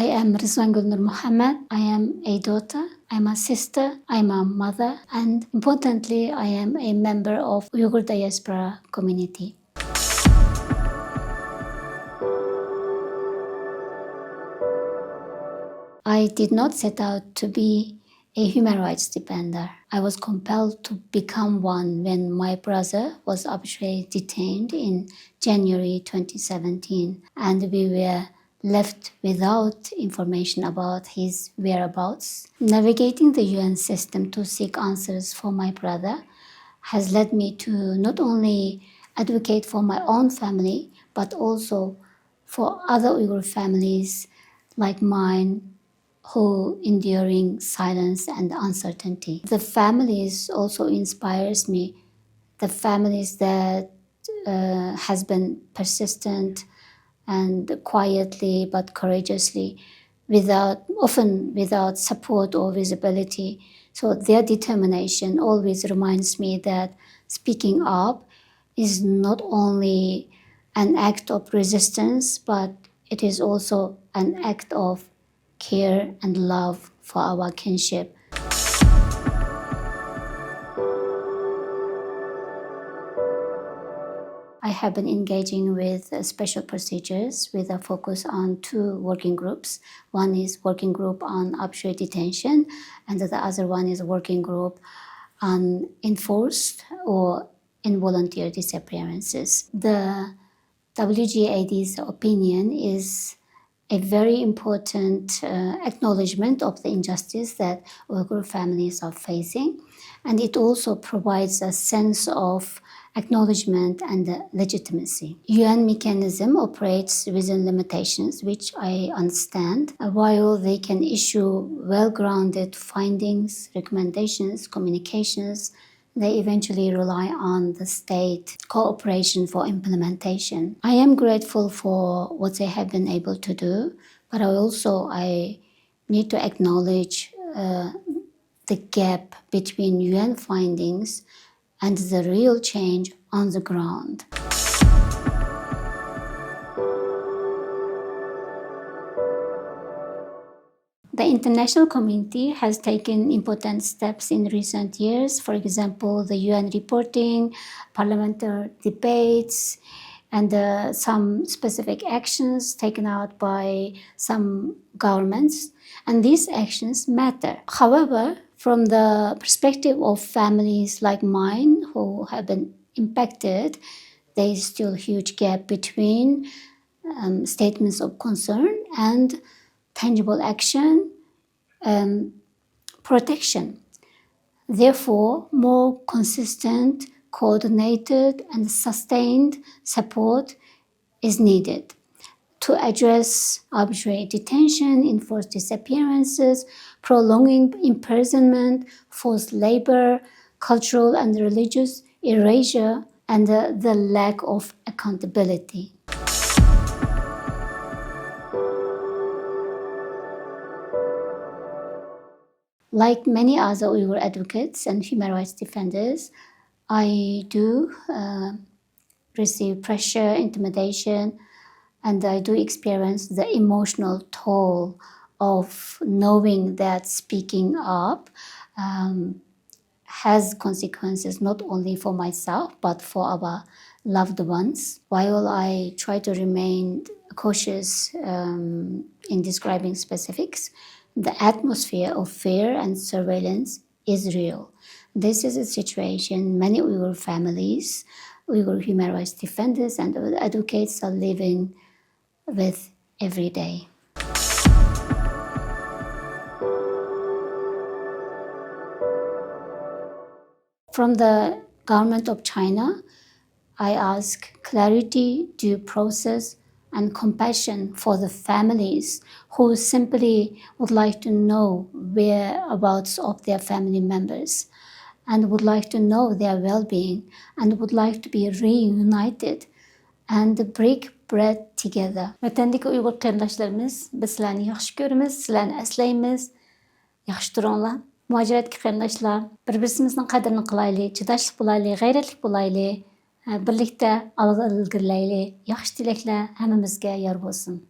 I am Rizwangul NurMuhammad. I am a daughter, I'm a sister, I'm a mother, and importantly, I am a member of Uyghur diaspora community. I did not set out to be a human rights defender. I was compelled to become one when my brother was arbitrarily detained in January 2017, and we were left without information about his whereabouts. Navigating the UN system to seek answers for my brother has led me to not only advocate for my own family, but also for other Uyghur families like mine who enduring silence and uncertainty. The families also inspires me. The families that has been persistent and quietly but courageously, often without support or visibility. So their determination always reminds me that speaking up is not only an act of resistance, but it is also an act of care and love for our kinship. I have been engaging with special procedures with a focus on two working groups. One is working group on arbitrary detention, and the other one is a working group on enforced or involuntary disappearances. The WGAD's opinion is a very important acknowledgement of the injustice that Uyghur families are facing, and it also provides a sense of acknowledgement and legitimacy. UN mechanism operates within limitations, which I understand, while they can issue well-grounded findings, recommendations, communications. They eventually rely on the state cooperation for implementation. I am grateful for what they have been able to do, but I need to acknowledge the gap between UN findings and the real change on the ground. The international community has taken important steps in recent years. For example, the UN reporting, parliamentary debates, and some specific actions taken out by some governments. And these actions matter. However, from the perspective of families like mine who have been impacted, there is still a huge gap between statements of concern and tangible action and protection. Therefore, more consistent, coordinated, and sustained support is needed to address arbitrary detention, enforced disappearances, prolonging imprisonment, forced labor, cultural and religious erasure, and the lack of accountability. Like many other Uyghur advocates and human rights defenders, I do receive pressure, intimidation, and I do experience the emotional toll of knowing that speaking up has consequences not only for myself, but for our loved ones. While I try to remain cautious in describing specifics, the atmosphere of fear and surveillance is real. This is a situation many Uyghur families, Uyghur human rights defenders, and advocates are living with every day. From the government of China, I ask clarity, due process, and compassion for the families who simply would like to know whereabouts of their family members and would like to know their well-being and would like to be reunited and break bread together. Vatandagi Uyghur qarindoshlarimiz, biz sizlarni yaxshi ko'ramiz, sizlarni aslaymiz. Yaxshi turinglar. Muhojiratga qarindoshlar, bir-birimizning qadrini qilaylik, chidashlik bo'laylik, g'ayratlik bo'laylik, birlikda ilgarilaylik. Yaxshi tilaklar hammamizga yor bo'lsin.